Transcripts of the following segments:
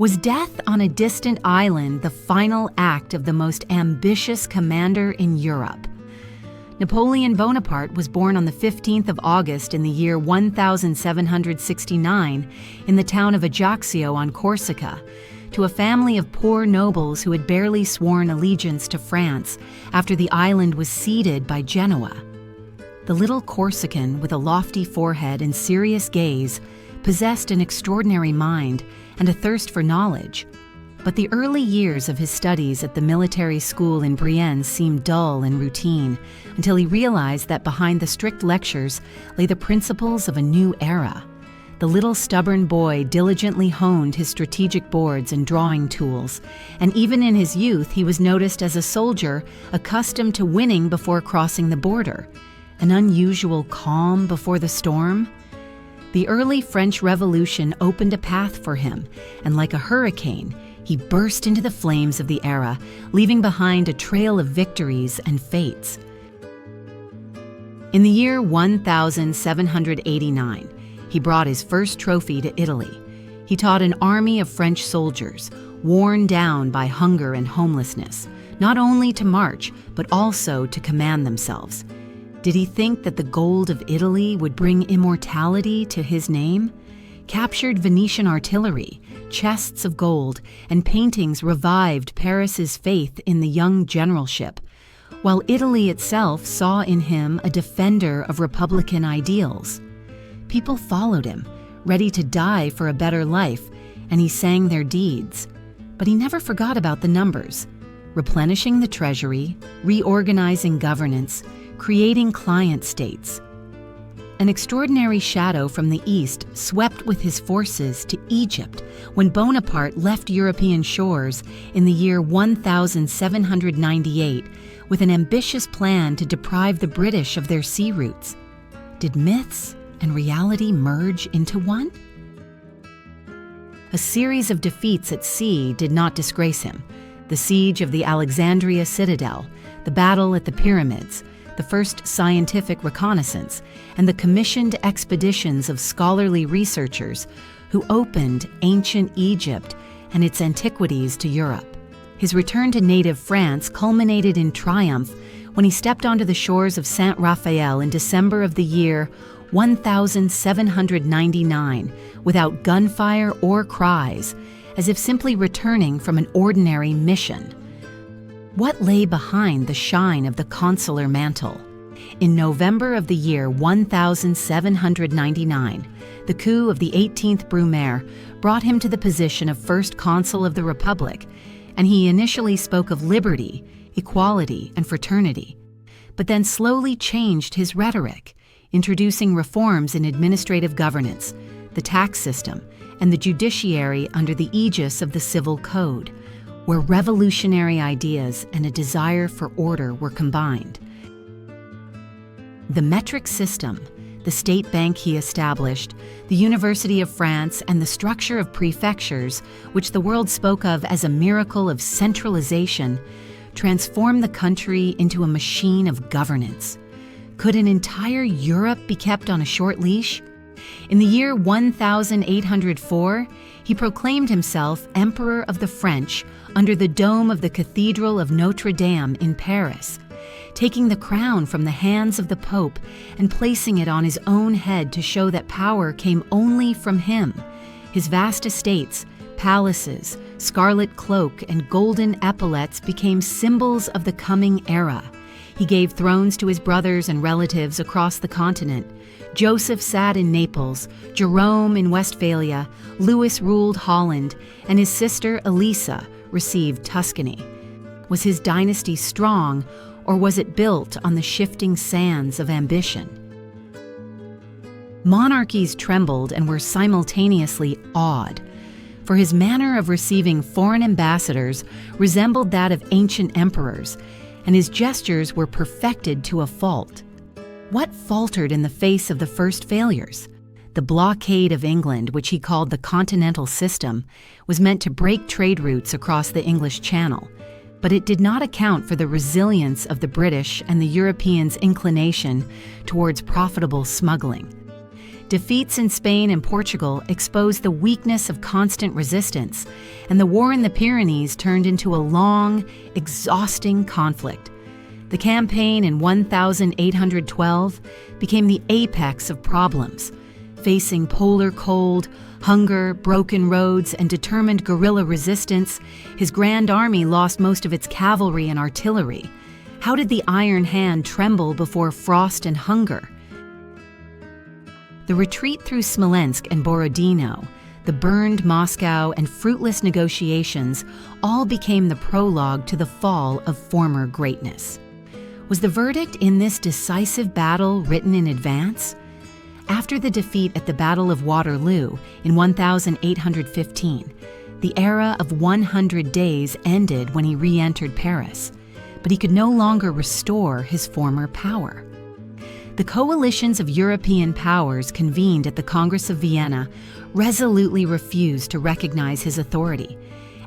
Was death on a distant island the final act of the most ambitious commander in Europe? Napoleon Bonaparte was born on the 15th of August in the year 1769 in the town of Ajaccio on Corsica, to a family of poor nobles who had barely sworn allegiance to France after the island was ceded by Genoa. The little Corsican, with a lofty forehead and serious gaze, possessed an extraordinary mind and a thirst for knowledge. But the early years of his studies at the military school in Brienne seemed dull and routine until he realized that behind the strict lectures lay the principles of a new era. The little stubborn boy diligently honed his strategic boards and drawing tools, and even in his youth he was noticed as a soldier accustomed to winning before crossing the border, an unusual calm before the storm. The early French Revolution opened a path for him, and like a hurricane, he burst into the flames of the era, leaving behind a trail of victories and fates. In the year 1789, he brought his first trophy to Italy. He taught an army of French soldiers, worn down by hunger and homelessness, not only to march, but also to command themselves. Did he think that the gold of Italy would bring immortality to his name? Captured Venetian artillery, chests of gold, and paintings revived Paris's faith in the young generalship, while Italy itself saw in him a defender of republican ideals. People followed him, ready to die for a better life, and he sang their deeds. But he never forgot about the numbers, replenishing the treasury, reorganizing governance, creating client states. An extraordinary shadow from the east swept with his forces to Egypt when Bonaparte left European shores in the year 1798 with an ambitious plan to deprive the British of their sea routes. Did myths and reality merge into one? A series of defeats at sea did not disgrace him. The siege of the Alexandria citadel, the battle at the pyramids, the first scientific reconnaissance, and the commissioned expeditions of scholarly researchers who opened ancient Egypt and its antiquities to Europe. His return to native France culminated in triumph when he stepped onto the shores of Saint Raphael in December of the year 1799 without gunfire or cries, as if simply returning from an ordinary mission. What lay behind the shine of the consular mantle? In November of the year 1799, the coup of the 18th Brumaire brought him to the position of first consul of the Republic, and he initially spoke of liberty, equality, and fraternity, but then slowly changed his rhetoric, introducing reforms in administrative governance, the tax system, and the judiciary under the aegis of the Civil Code, where revolutionary ideas and a desire for order were combined. The metric system, the state bank he established, the University of France, and the structure of prefectures, which the world spoke of as a miracle of centralization, transformed the country into a machine of governance. Could an entire Europe be kept on a short leash? In the year 1804, he proclaimed himself Emperor of the French under the dome of the Cathedral of Notre Dame in Paris, taking the crown from the hands of the Pope and placing it on his own head to show that power came only from him. His vast estates, palaces, scarlet cloak, and golden epaulets became symbols of the coming era. He gave thrones to his brothers and relatives across the continent. Joseph sat in Naples, Jerome in Westphalia, Louis ruled Holland, and his sister Elisa received Tuscany. Was his dynasty strong, or was it built on the shifting sands of ambition? Monarchies trembled and were simultaneously awed, for his manner of receiving foreign ambassadors resembled that of ancient emperors, and his gestures were perfected to a fault. What faltered in the face of the first failures? The blockade of England, which he called the Continental System, was meant to break trade routes across the English Channel, but it did not account for the resilience of the British and the Europeans' inclination towards profitable smuggling. Defeats in Spain and Portugal exposed the weakness of constant resistance, and the war in the Pyrenees turned into a long, exhausting conflict. The campaign in 1812 became the apex of problems. Facing polar cold, hunger, broken roads, and determined guerrilla resistance, his grand army lost most of its cavalry and artillery. How did the Iron Hand tremble before frost and hunger? The retreat through Smolensk and Borodino, the burned Moscow, and fruitless negotiations all became the prologue to the fall of former greatness. Was the verdict in this decisive battle written in advance? After the defeat at the Battle of Waterloo in 1815, the era of 100 days ended when he re-entered Paris, but he could no longer restore his former power. The coalitions of European powers convened at the Congress of Vienna resolutely refused to recognize his authority,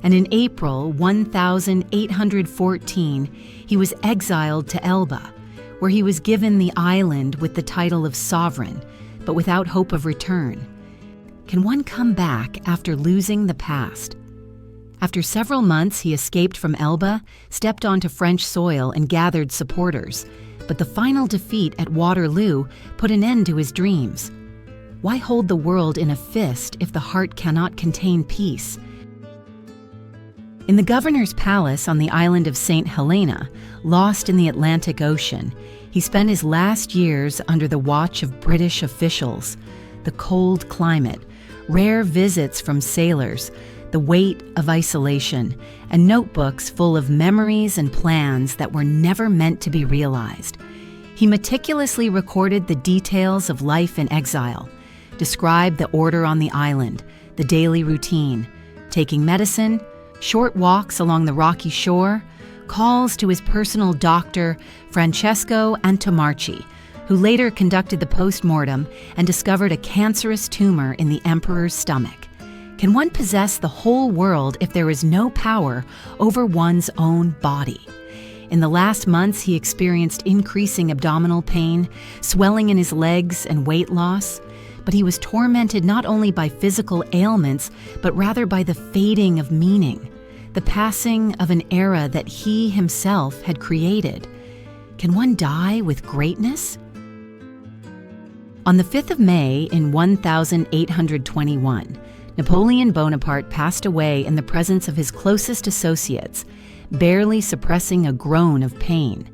and in April 1814, he was exiled to Elba, where he was given the island with the title of sovereign, but without hope of return. Can one come back after losing the past? After several months, he escaped from Elba, stepped onto French soil, and gathered supporters. But the final defeat at Waterloo put an end to his dreams. Why hold the world in a fist if the heart cannot contain peace? In the governor's palace on the island of St. Helena, lost in the Atlantic Ocean, he spent his last years under the watch of British officials. The cold climate, rare visits from sailors, the weight of isolation, and notebooks full of memories and plans that were never meant to be realized. He meticulously recorded the details of life in exile, described the order on the island, the daily routine, taking medicine, short walks along the rocky shore, calls to his personal doctor, Francesco Antomarchi, who later conducted the post-mortem and discovered a cancerous tumor in the emperor's stomach. Can one possess the whole world if there is no power over one's own body? In the last months, he experienced increasing abdominal pain, swelling in his legs, and weight loss. But he was tormented not only by physical ailments, but rather by the fading of meaning, the passing of an era that he himself had created. Can one die with greatness? On the 5th of May in 1821, Napoleon Bonaparte passed away in the presence of his closest associates, barely suppressing a groan of pain.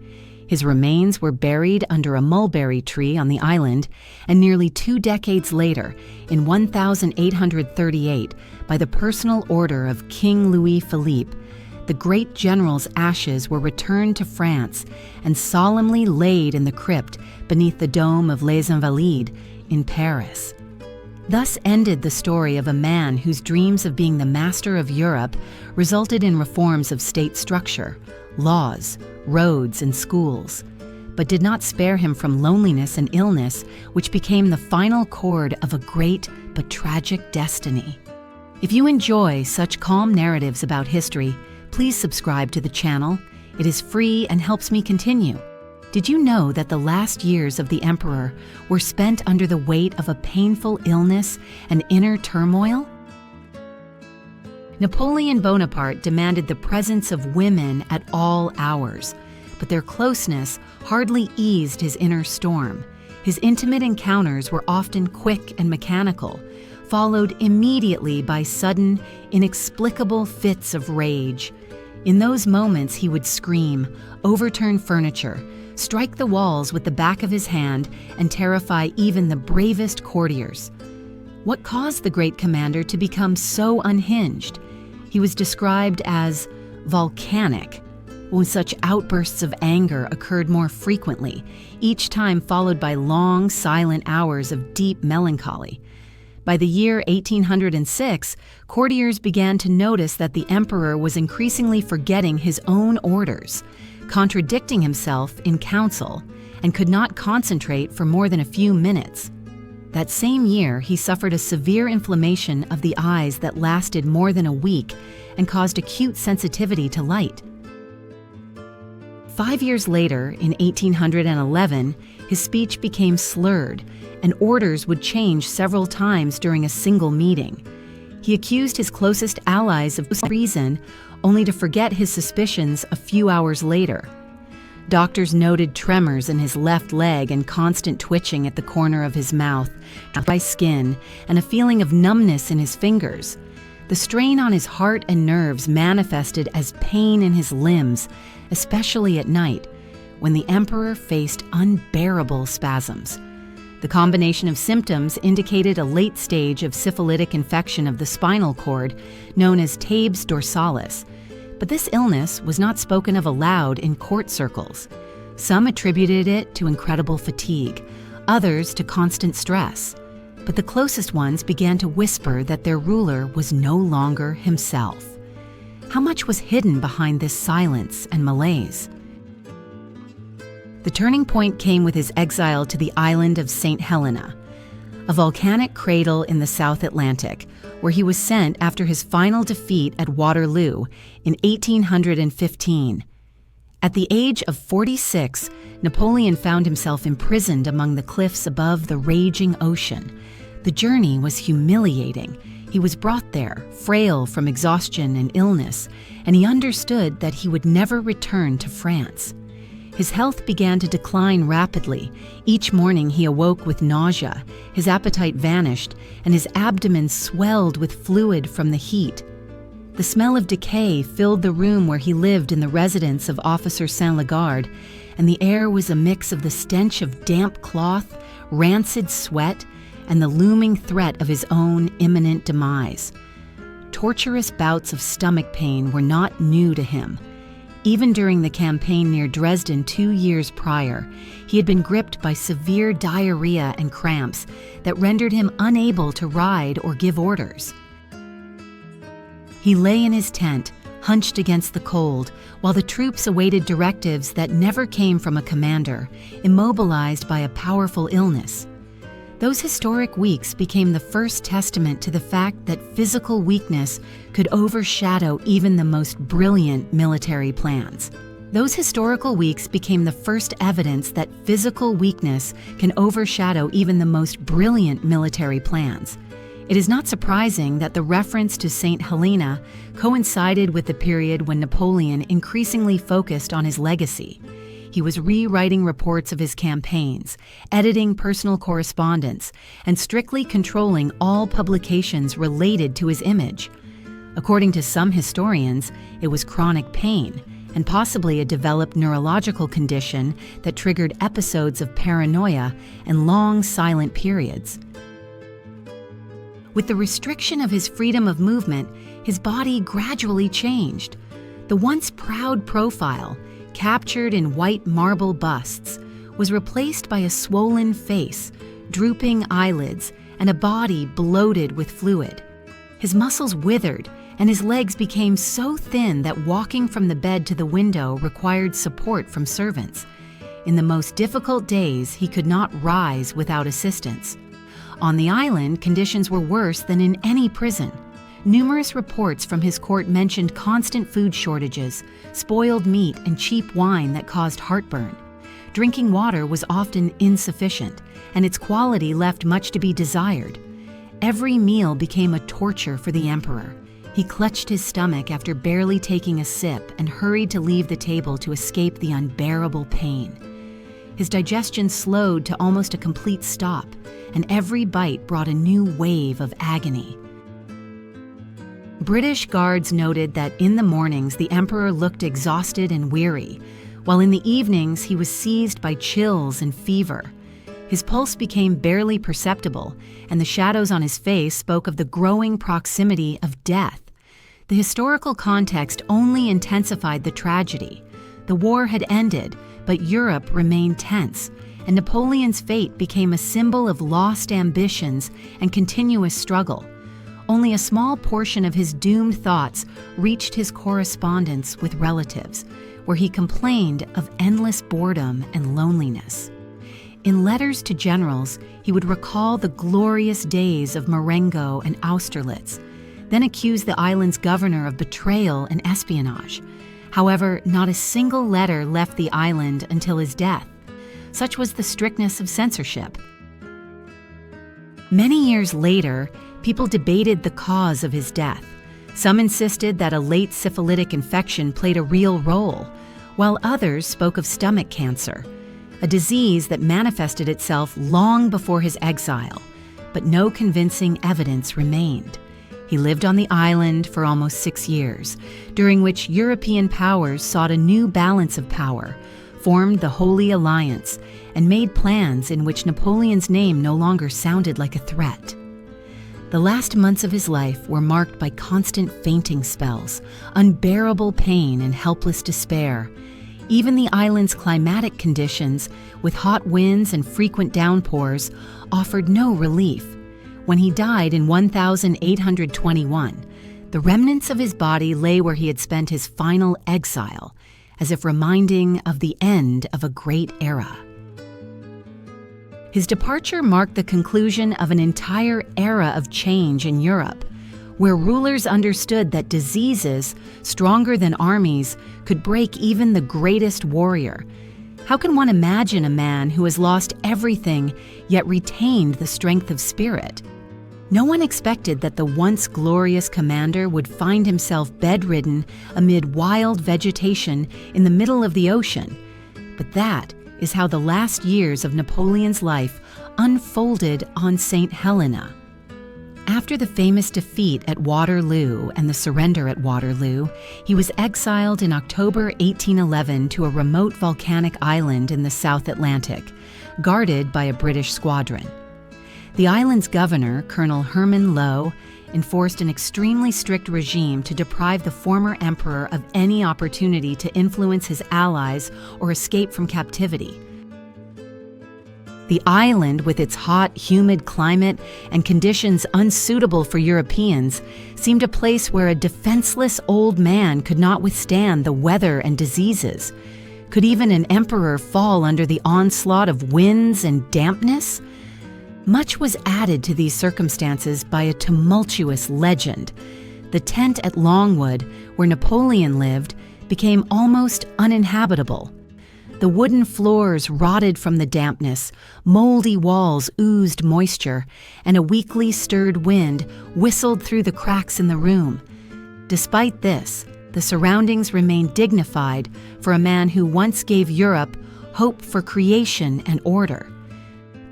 His remains were buried under a mulberry tree on the island, and nearly 2 decades later, in 1838, by the personal order of King Louis Philippe, the great general's ashes were returned to France and solemnly laid in the crypt beneath the dome of Les Invalides in Paris. Thus ended the story of a man whose dreams of being the master of Europe resulted in reforms of state structure, laws, roads, and schools, but did not spare him from loneliness and illness, which became the final chord of a great but tragic destiny. If you enjoy such calm narratives about history, please subscribe to the channel. It is free and helps me continue. Did you know that the last years of the emperor were spent under the weight of a painful illness and inner turmoil? Napoleon Bonaparte demanded the presence of women at all hours, but their closeness hardly eased his inner storm. His intimate encounters were often quick and mechanical, followed immediately by sudden, inexplicable fits of rage. In those moments, he would scream, overturn furniture, strike the walls with the back of his hand, and terrify even the bravest courtiers. What caused the great commander to become so unhinged? He was described as volcanic, when such outbursts of anger occurred more frequently, each time followed by long, silent hours of deep melancholy. By the year 1806, courtiers began to notice that the emperor was increasingly forgetting his own orders, contradicting himself in council, and could not concentrate for more than a few minutes. That same year, he suffered a severe inflammation of the eyes that lasted more than a week and caused acute sensitivity to light. 5 years later, in 1811, His speech became slurred, and orders would change several times during a single meeting. He accused his closest allies of treason, only to forget his suspicions a few hours later. Doctors noted tremors in his left leg and constant twitching at the corner of his mouth, dry skin, and a feeling of numbness in his fingers. The strain on his heart and nerves manifested as pain in his limbs, especially at night, when the emperor faced unbearable spasms. The combination of symptoms indicated a late stage of syphilitic infection of the spinal cord, known as tabes dorsalis. But this illness was not spoken of aloud in court circles. Some attributed it to incredible fatigue, others to constant stress. But the closest ones began to whisper that their ruler was no longer himself. How much was hidden behind this silence and malaise? The turning point came with his exile to the island of St. Helena, a volcanic cradle in the South Atlantic, where he was sent after his final defeat at Waterloo in 1815. At the age of 46, Napoleon found himself imprisoned among the cliffs above the raging ocean. The journey was humiliating. He was brought there, frail from exhaustion and illness, and he understood that he would never return to France. His health began to decline rapidly. Each morning he awoke with nausea, his appetite vanished, and his abdomen swelled with fluid from the heat. The smell of decay filled the room where he lived in the residence of Officer Saint-Lagarde, and the air was a mix of the stench of damp cloth, rancid sweat, and the looming threat of his own imminent demise. Torturous bouts of stomach pain were not new to him. Even during the campaign near Dresden 2 years prior, he had been gripped by severe diarrhea and cramps that rendered him unable to ride or give orders. He lay in his tent, hunched against the cold, while the troops awaited directives that never came from a commander, immobilized by a powerful illness. Those historic weeks became the first testament to the fact that physical weakness could overshadow even the most brilliant military plans. Those historical weeks became the first evidence that physical weakness can overshadow even the most brilliant military plans. It is not surprising that the reference to St. Helena coincided with the period when Napoleon increasingly focused on his legacy. He was rewriting reports of his campaigns, editing personal correspondence, and strictly controlling all publications related to his image. According to some historians, it was chronic pain, and possibly a developed neurological condition that triggered episodes of paranoia and long silent periods. With the restriction of his freedom of movement, his body gradually changed. The once proud profile, captured in white marble busts, was replaced by a swollen face, drooping eyelids, and a body bloated with fluid. His muscles withered, and his legs became so thin that walking from the bed to the window required support from servants. In the most difficult days, he could not rise without assistance. On the island, conditions were worse than in any prison. Numerous reports from his court mentioned constant food shortages, spoiled meat, and cheap wine that caused heartburn. Drinking water was often insufficient, and its quality left much to be desired. Every meal became a torture for the emperor. He clutched his stomach after barely taking a sip and hurried to leave the table to escape the unbearable pain. His digestion slowed to almost a complete stop, and every bite brought a new wave of agony. British guards noted that in the mornings the emperor looked exhausted and weary, while in the evenings he was seized by chills and fever. His pulse became barely perceptible, and the shadows on his face spoke of the growing proximity of death. The historical context only intensified the tragedy. The war had ended, but Europe remained tense, and Napoleon's fate became a symbol of lost ambitions and continuous struggle. Only a small portion of his doomed thoughts reached his correspondence with relatives, where he complained of endless boredom and loneliness. In letters to generals, he would recall the glorious days of Marengo and Austerlitz, then accuse the island's governor of betrayal and espionage. However, not a single letter left the island until his death. Such was the strictness of censorship. Many years later, people debated the cause of his death. Some insisted that a late syphilitic infection played a real role, while others spoke of stomach cancer, a disease that manifested itself long before his exile, but no convincing evidence remained. He lived on the island for almost 6 years, during which European powers sought a new balance of power, formed the Holy Alliance, and made plans in which Napoleon's name no longer sounded like a threat. The last months of his life were marked by constant fainting spells, unbearable pain, and helpless despair. Even the island's climatic conditions, with hot winds and frequent downpours, offered no relief. When he died in 1821, the remnants of his body lay where he had spent his final exile, as if reminding of the end of a great era. His departure marked the conclusion of an entire era of change in Europe, where rulers understood that diseases, stronger than armies, could break even the greatest warrior. How can one imagine a man who has lost everything yet retained the strength of spirit? No one expected that the once glorious commander would find himself bedridden amid wild vegetation in the middle of the ocean. But that is how the last years of Napoleon's life unfolded on St. Helena. After the famous defeat at Waterloo and the surrender at Waterloo, he was exiled in October 1811 to a remote volcanic island in the South Atlantic, guarded by a British squadron. The island's governor, Colonel Herman Lowe, enforced an extremely strict regime to deprive the former emperor of any opportunity to influence his allies or escape from captivity. The island, with its hot, humid climate and conditions unsuitable for Europeans, seemed a place where a defenseless old man could not withstand the weather and diseases. Could even an emperor fall under the onslaught of winds and dampness? Much was added to these circumstances by a tumultuous legend. The tent at Longwood, where Napoleon lived, became almost uninhabitable. The wooden floors rotted from the dampness, moldy walls oozed moisture, and a weakly stirred wind whistled through the cracks in the room. Despite this, the surroundings remained dignified for a man who once gave Europe hope for creation and order.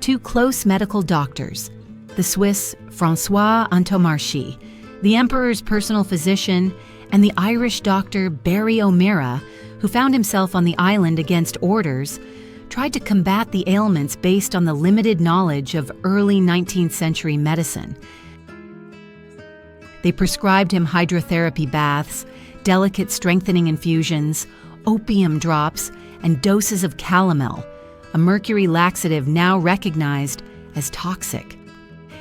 Two close medical doctors, the Swiss François Antomarchi, the emperor's personal physician, and the Irish doctor Barry O'Meara, who found himself on the island against orders, tried to combat the ailments based on the limited knowledge of early 19th century medicine. They prescribed him hydrotherapy baths, delicate strengthening infusions, opium drops, and doses of calomel, a mercury laxative now recognized as toxic.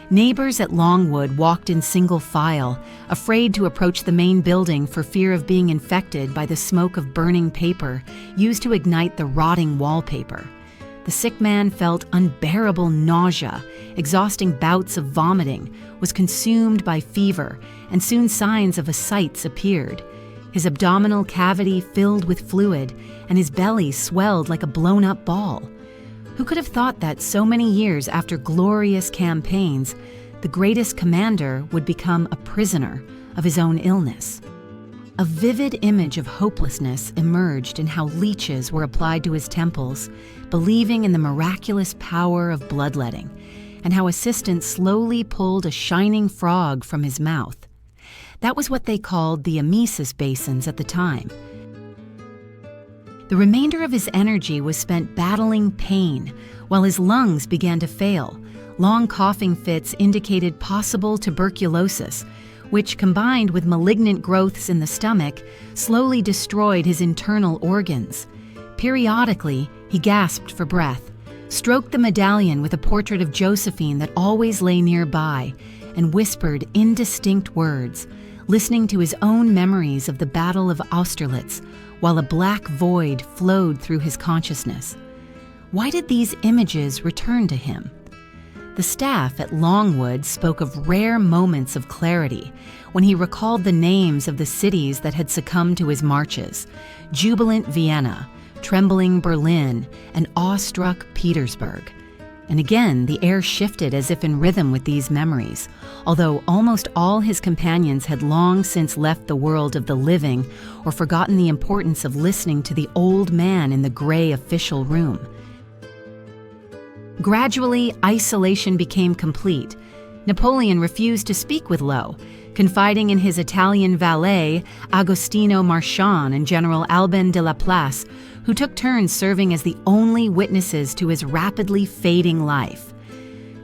Neighbors at Longwood walked in single file, afraid to approach the main building for fear of being infected by the smoke of burning paper used to ignite the rotting wallpaper. The sick man felt unbearable nausea, exhausting bouts of vomiting, was consumed by fever, and soon signs of ascites appeared. His abdominal cavity filled with fluid, and his belly swelled like a blown-up ball. Who could have thought that so many years after glorious campaigns, the greatest commander would become a prisoner of his own illness? A vivid image of hopelessness emerged in how leeches were applied to his temples, believing in the miraculous power of bloodletting, and how assistants slowly pulled a shining frog from his mouth. That was what they called the emesis basins at the time. The remainder of his energy was spent battling pain, while his lungs began to fail. Long coughing fits indicated possible tuberculosis, which, combined with malignant growths in the stomach, slowly destroyed his internal organs. Periodically, he gasped for breath, stroked the medallion with a portrait of Josephine that always lay nearby, and whispered indistinct words, listening to his own memories of the Battle of Austerlitz, while a black void flowed through his consciousness. Why did these images return to him? The staff at Longwood spoke of rare moments of clarity when he recalled the names of the cities that had succumbed to his marches: jubilant Vienna, trembling Berlin, and awestruck Petersburg. And again, the air shifted as if in rhythm with these memories, although almost all his companions had long since left the world of the living or forgotten the importance of listening to the old man in the gray official room. Gradually, isolation became complete. Napoleon refused to speak with Lowe, confiding in his Italian valet, Agostino Marchand, and General Albin de Laplace, who took turns serving as the only witnesses to his rapidly fading life.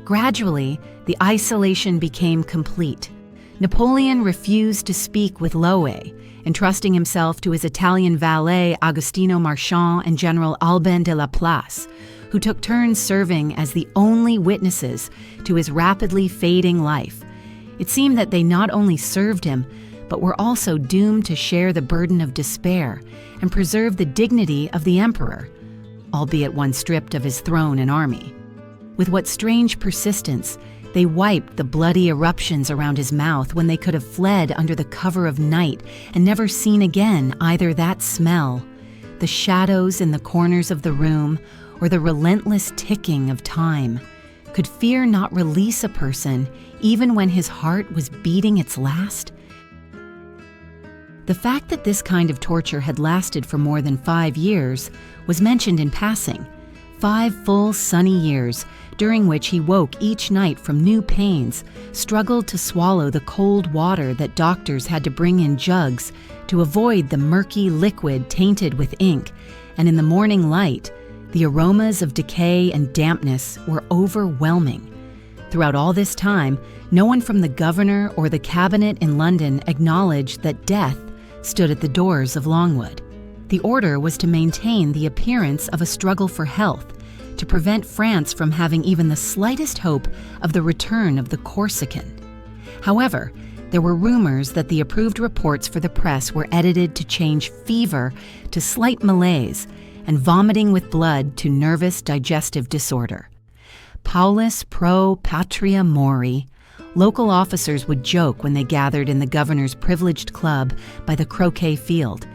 Gradually, the isolation became complete. Napoleon refused to speak with Lowe, entrusting himself to his Italian valet, Agostino Marchand, and General Albin de Laplace, who took turns serving as the only witnesses to his rapidly fading life. It seemed that they not only served him, but were also doomed to share the burden of despair and preserve the dignity of the emperor, albeit one stripped of his throne and army. With what strange persistence, they wiped the bloody eruptions around his mouth when they could have fled under the cover of night and never seen again either that smell, the shadows in the corners of the room, or the relentless ticking of time. Could fear not release a person even when his heart was beating its last? The fact that this kind of torture had lasted for more than 5 years was mentioned in passing. 5 full sunny years, during which he woke each night from new pains, struggled to swallow the cold water that doctors had to bring in jugs to avoid the murky liquid tainted with ink, and in the morning light, the aromas of decay and dampness were overwhelming. Throughout all this time, no one from the governor or the cabinet in London acknowledged that death stood at the doors of Longwood. The order was to maintain the appearance of a struggle for health, to prevent France from having even the slightest hope of the return of the Corsican. However, there were rumors that the approved reports for the press were edited to change fever to slight malaise and vomiting with blood to nervous digestive disorder. Paulus pro patria mori. Local officers would joke when they gathered in the governor's privileged club by the croquet field.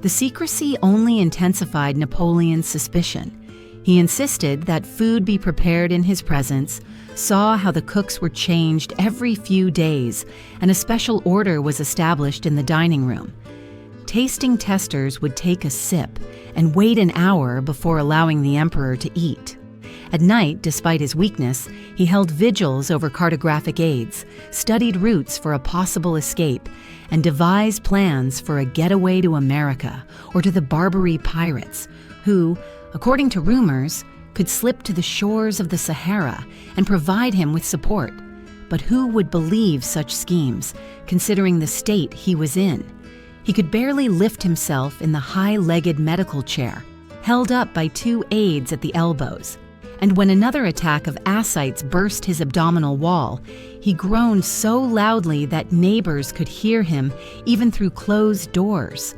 The secrecy only intensified Napoleon's suspicion. He insisted that food be prepared in his presence, saw how the cooks were changed every few days, and a special order was established in the dining room. Tasting testers would take a sip and wait an hour before allowing the emperor to eat. At night, despite his weakness, he held vigils over cartographic aids, studied routes for a possible escape, and devised plans for a getaway to America or to the Barbary pirates, who, according to rumors, could slip to the shores of the Sahara and provide him with support. But who would believe such schemes, considering the state he was in? He could barely lift himself in the high-legged medical chair, held up by 2 aides at the elbows. And when another attack of ascites burst his abdominal wall, he groaned so loudly that neighbors could hear him even through closed doors.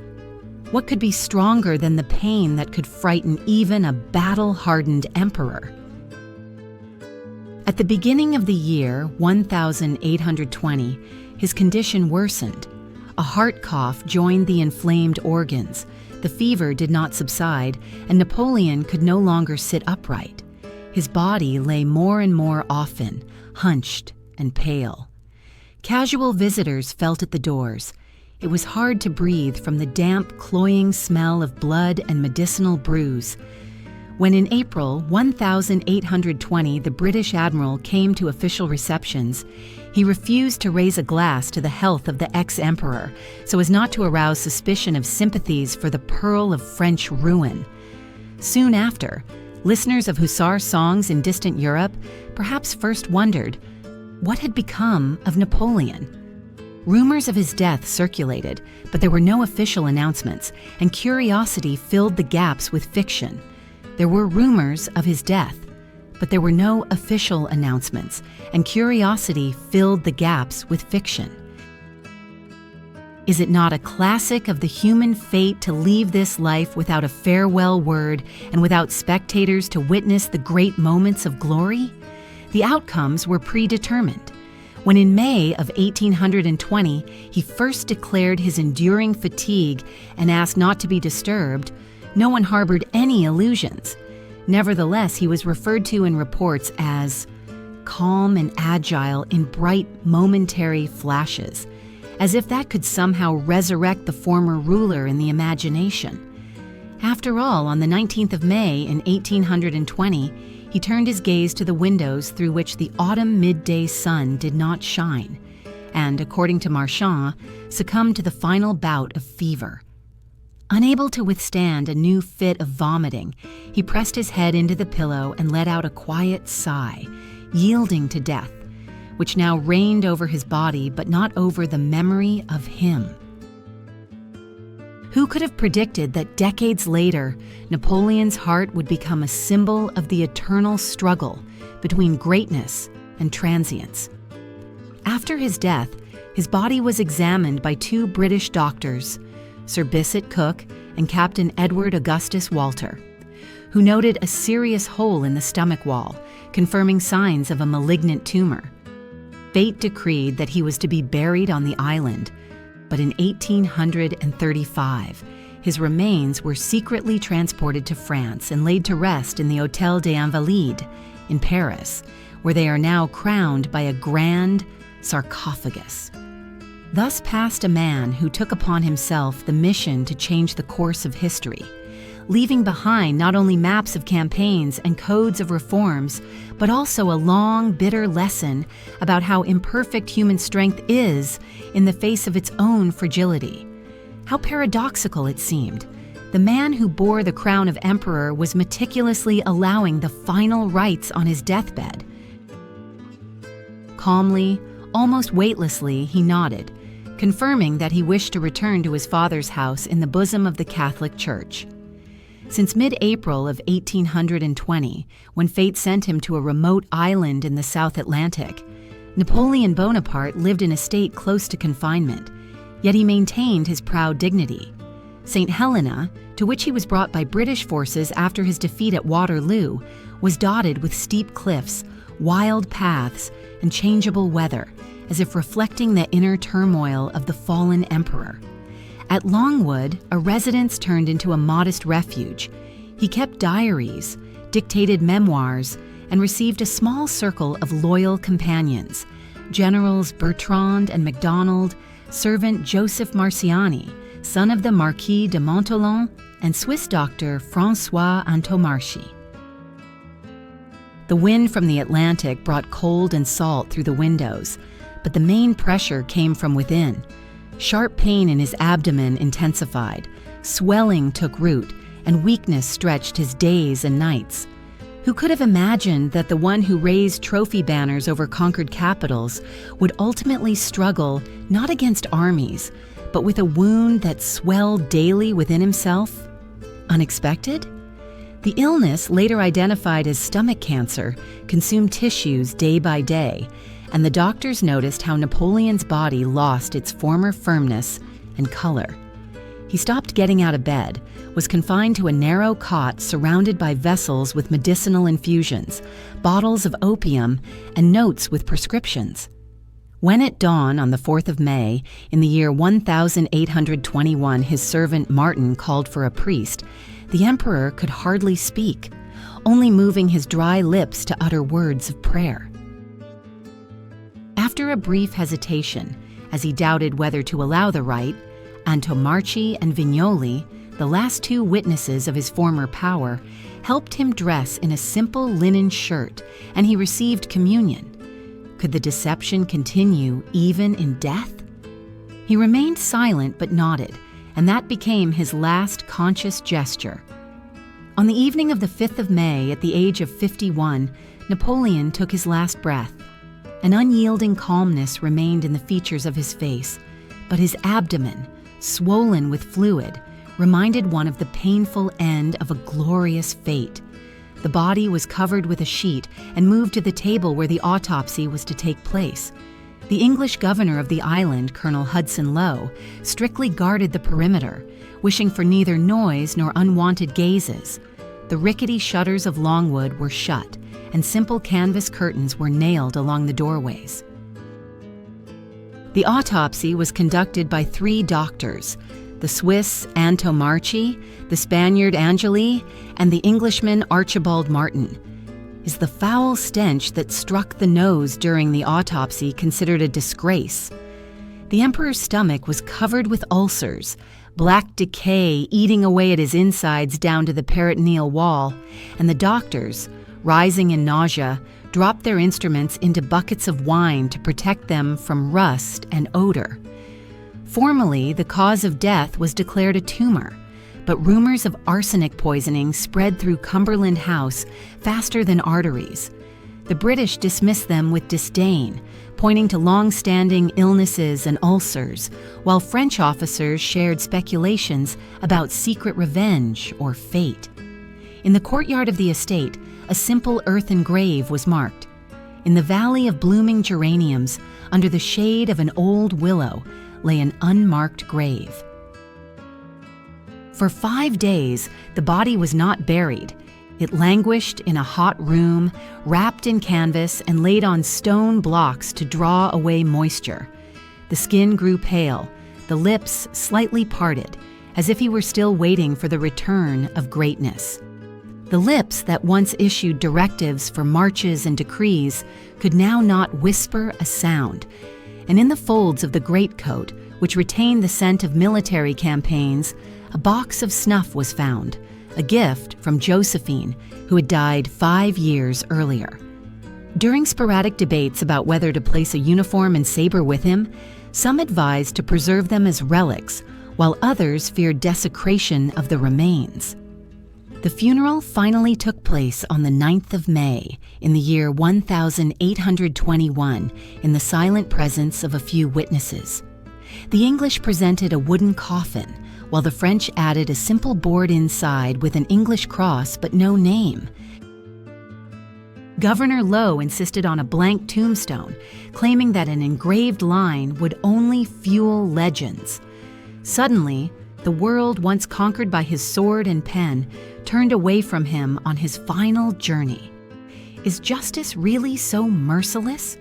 What could be stronger than the pain that could frighten even a battle-hardened emperor? At the beginning of the year 1820, his condition worsened. A heart cough joined the inflamed organs. The fever did not subside, and Napoleon could no longer sit upright. His body lay more and more often, hunched and pale. Casual visitors felt at the doors. It was hard to breathe from the damp, cloying smell of blood and medicinal brews. When in April 1820 the British admiral came to official receptions, he refused to raise a glass to the health of the ex-emperor so as not to arouse suspicion of sympathies for the pearl of French ruin. Soon after, listeners of hussar songs in distant Europe perhaps first wondered, what had become of Napoleon? Rumors of his death circulated, but there were no official announcements, and curiosity filled the gaps with fiction. There were rumors of his death, but there were no official announcements, and curiosity filled the gaps with fiction. Is it not a classic of the human fate to leave this life without a farewell word and without spectators to witness the great moments of glory? The outcomes were predetermined. When in May of 1820 he first declared his enduring fatigue and asked not to be disturbed, no one harbored any illusions. Nevertheless, he was referred to in reports as calm and agile in bright momentary flashes, as if that could somehow resurrect the former ruler in the imagination. After all, on the 19th of May in 1820, he turned his gaze to the windows through which the autumn midday sun did not shine, and, according to Marchand, succumbed to the final bout of fever. Unable to withstand a new fit of vomiting, he pressed his head into the pillow and let out a quiet sigh, yielding to death, which now reigned over his body but not over the memory of him. Who could have predicted that decades later, Napoleon's heart would become a symbol of the eternal struggle between greatness and transience? After his death, his body was examined by two British doctors, Sir Bissett Cook and Captain Edward Augustus Walter, who noted a serious hole in the stomach wall, confirming signs of a malignant tumor. Fate decreed that he was to be buried on the island, but in 1835, his remains were secretly transported to France and laid to rest in the Hôtel des Invalides in Paris, where they are now crowned by a grand sarcophagus. Thus passed a man who took upon himself the mission to change the course of history, leaving behind not only maps of campaigns and codes of reforms, but also a long, bitter lesson about how imperfect human strength is in the face of its own fragility. How paradoxical it seemed. The man who bore the crown of emperor was meticulously allowing the final rites on his deathbed. Calmly, almost weightlessly, he nodded, confirming that he wished to return to his father's house in the bosom of the Catholic Church. Since mid-April of 1820, when fate sent him to a remote island in the South Atlantic, Napoleon Bonaparte lived in a state close to confinement, yet he maintained his proud dignity. St. Helena, to which he was brought by British forces after his defeat at Waterloo, was dotted with steep cliffs, wild paths, and changeable weather, as if reflecting the inner turmoil of the fallen emperor. At Longwood, a residence turned into a modest refuge. He kept diaries, dictated memoirs, and received a small circle of loyal companions: Generals Bertrand and MacDonald, servant Joseph Marciani, son of the Marquis de Montholon, and Swiss doctor François Antomarchi. The wind from the Atlantic brought cold and salt through the windows, but the main pressure came from within. Sharp pain in his abdomen intensified, swelling took root, and weakness stretched his days and nights. Who could have imagined that the one who raised trophy banners over conquered capitals would ultimately struggle not against armies, but with a wound that swelled daily within himself? Unexpected? The illness, later identified as stomach cancer, consumed tissues day by day, and the doctors noticed how Napoleon's body lost its former firmness and color. He stopped getting out of bed, was confined to a narrow cot surrounded by vessels with medicinal infusions, bottles of opium, and notes with prescriptions. When at dawn on the 4th of May, in the year 1821, his servant Martin called for a priest, the emperor could hardly speak, only moving his dry lips to utter words of prayer. After a brief hesitation, as he doubted whether to allow the rite, Antomarchi and Vignoli, the last two witnesses of his former power, helped him dress in a simple linen shirt, and he received communion. Could the deception continue even in death? He remained silent but nodded, and that became his last conscious gesture. On the evening of the 5th of May, at the age of 51, Napoleon took his last breath. An unyielding calmness remained in the features of his face, but his abdomen, swollen with fluid, reminded one of the painful end of a glorious fate. The body was covered with a sheet and moved to the table where the autopsy was to take place. The English governor of the island, Colonel Hudson Lowe, strictly guarded the perimeter, wishing for neither noise nor unwanted gazes. The rickety shutters of Longwood were shut, and simple canvas curtains were nailed along the doorways. The autopsy was conducted by 3 doctors, the Swiss Antomarchi, the Spaniard Angeli, and the Englishman Archibald Martin. Is the foul stench that struck the nose during the autopsy considered a disgrace? The emperor's stomach was covered with ulcers, black decay eating away at his insides down to the peritoneal wall, and the doctors, rising in nausea, dropped their instruments into buckets of wine to protect them from rust and odor. Formally, the cause of death was declared a tumor, but rumors of arsenic poisoning spread through Cumberland House faster than arteries. The British dismissed them with disdain, pointing to long-standing illnesses and ulcers, while French officers shared speculations about secret revenge or fate. In the courtyard of the estate, a simple earthen grave was marked. In the valley of blooming geraniums, under the shade of an old willow, lay an unmarked grave. For 5 days, the body was not buried. It languished in a hot room, wrapped in canvas and laid on stone blocks to draw away moisture. The skin grew pale, the lips slightly parted, as if he were still waiting for the return of greatness. The lips that once issued directives for marches and decrees could now not whisper a sound, and in the folds of the greatcoat, which retained the scent of military campaigns, a box of snuff was found, a gift from Josephine, who had died 5 years earlier. During sporadic debates about whether to place a uniform and saber with him, some advised to preserve them as relics, while others feared desecration of the remains. The funeral finally took place on the 9th of May in the year 1821 in the silent presence of a few witnesses. The English presented a wooden coffin, while the French added a simple board inside with an English cross but no name. Governor Lowe insisted on a blank tombstone, claiming that an engraved line would only fuel legends. Suddenly, the world once conquered by his sword and pen turned away from him on his final journey. Is justice really so merciless?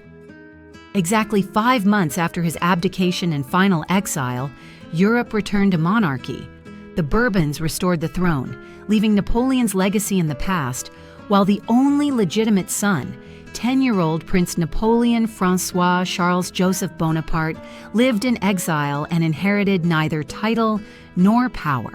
Exactly 5 months after his abdication and final exile, Europe returned to monarchy. The Bourbons restored the throne, leaving Napoleon's legacy in the past, while the only legitimate son, 10-year-old Prince Napoleon Francois Charles Joseph Bonaparte, lived in exile and inherited neither title nor power.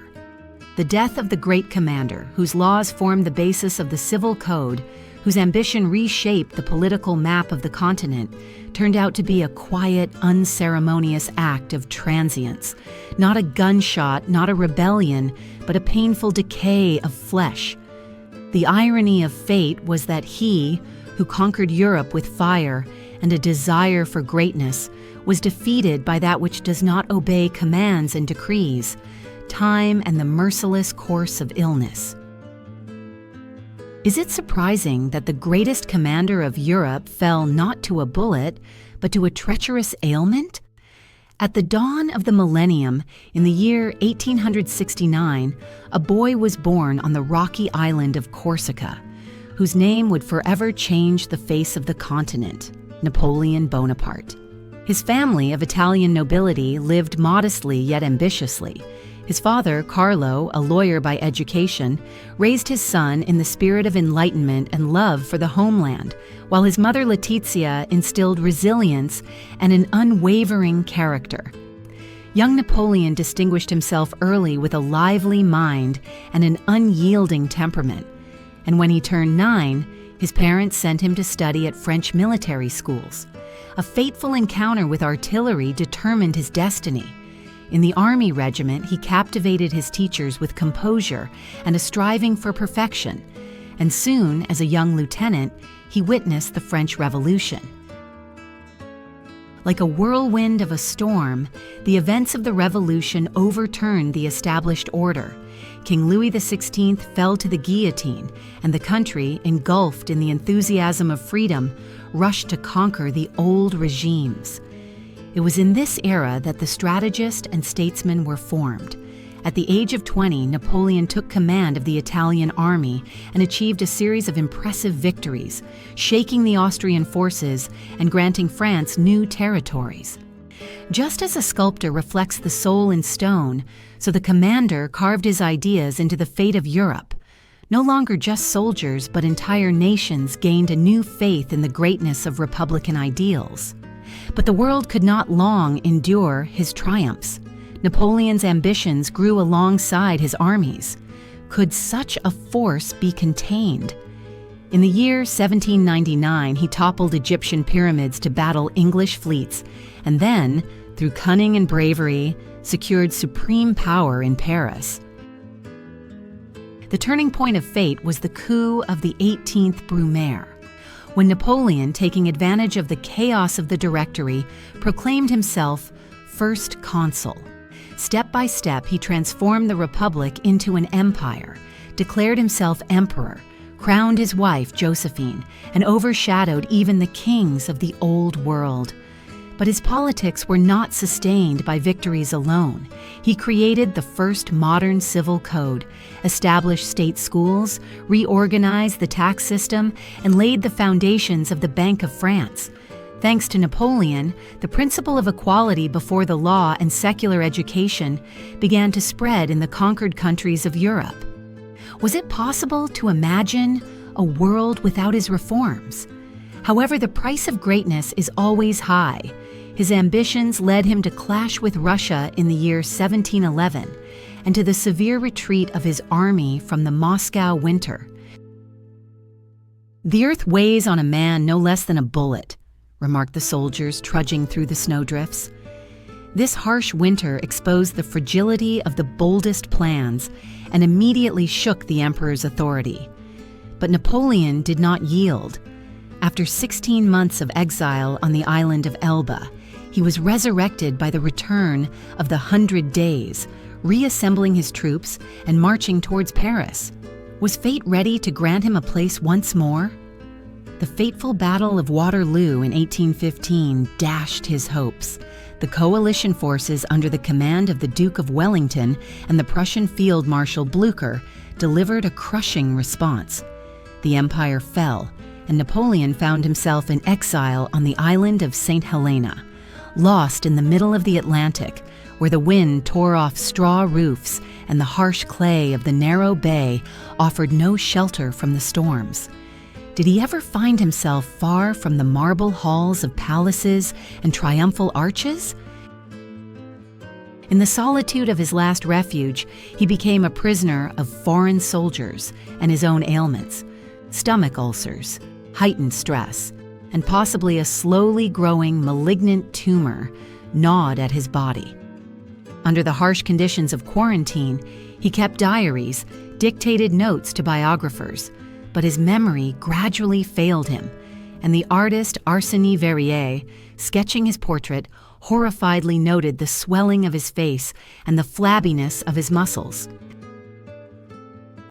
The death of the great commander, whose laws formed the basis of the civil code, whose ambition reshaped the political map of the continent, turned out to be a quiet, unceremonious act of transience, not a gunshot, not a rebellion, but a painful decay of flesh. The irony of fate was that he, who conquered Europe with fire and a desire for greatness, was defeated by that which does not obey commands and decrees, time and the merciless course of illness. Is it surprising that the greatest commander of Europe fell not to a bullet, but to a treacherous ailment? At the dawn of the millennium, in the year 1869, a boy was born on the rocky island of Corsica, whose name would forever change the face of the continent, Napoleon Bonaparte. His family of Italian nobility lived modestly yet ambitiously. His father, Carlo, a lawyer by education, raised his son in the spirit of enlightenment and love for the homeland, while his mother, Letizia, instilled resilience and an unwavering character. Young Napoleon distinguished himself early with a lively mind and an unyielding temperament, and when he turned 9, his parents sent him to study at French military schools. A fateful encounter with artillery determined his destiny. In the army regiment, he captivated his teachers with composure and a striving for perfection, and soon, as a young lieutenant, he witnessed the French Revolution. Like a whirlwind of a storm, the events of the Revolution overturned the established order. King Louis XVI fell to the guillotine, and the country, engulfed in the enthusiasm of freedom, rushed to conquer the old regimes. It was in this era that the strategist and statesman were formed. At the age of 20, Napoleon took command of the Italian army and achieved a series of impressive victories, shaking the Austrian forces and granting France new territories. Just as a sculptor reflects the soul in stone, so the commander carved his ideas into the fate of Europe. No longer just soldiers, but entire nations gained a new faith in the greatness of republican ideals. But the world could not long endure his triumphs. Napoleon's ambitions grew alongside his armies. Could such a force be contained? In the year 1799, he toppled Egyptian pyramids to battle English fleets, and then, through cunning and bravery, secured supreme power in Paris. The turning point of fate was the coup of the 18th Brumaire, when Napoleon, taking advantage of the chaos of the Directory, proclaimed himself first consul. Step by step, he transformed the Republic into an empire, declared himself emperor, crowned his wife, Josephine, and overshadowed even the kings of the Old World. But his politics were not sustained by victories alone. He created the first modern civil code, established state schools, reorganized the tax system, and laid the foundations of the Bank of France. Thanks to Napoleon, the principle of equality before the law and secular education began to spread in the conquered countries of Europe. Was it possible to imagine a world without his reforms? However, the price of greatness is always high. His ambitions led him to clash with Russia in the year 1711 and to the severe retreat of his army from the Moscow winter. "The earth weighs on a man no less than a bullet," remarked the soldiers trudging through the snowdrifts. This harsh winter exposed the fragility of the boldest plans and immediately shook the emperor's authority. But Napoleon did not yield. After 16 months of exile on the island of Elba, he was resurrected by the return of the 100 Days, reassembling his troops and marching towards Paris. Was fate ready to grant him a place once more? The fateful Battle of Waterloo in 1815 dashed his hopes. The coalition forces under the command of the Duke of Wellington and the Prussian Field Marshal Blücher delivered a crushing response. The empire fell, and Napoleon found himself in exile on the island of St. Helena, lost in the middle of the Atlantic, where the wind tore off straw roofs and the harsh clay of the narrow bay offered no shelter from the storms. Did he ever find himself far from the marble halls of palaces and triumphal arches? In the solitude of his last refuge, he became a prisoner of foreign soldiers and his own ailments, stomach ulcers, heightened stress, and possibly a slowly growing malignant tumor gnawed at his body. Under the harsh conditions of quarantine, he kept diaries, dictated notes to biographers, but his memory gradually failed him, and the artist Arsène Verrier, sketching his portrait, horrifiedly noted the swelling of his face and the flabbiness of his muscles.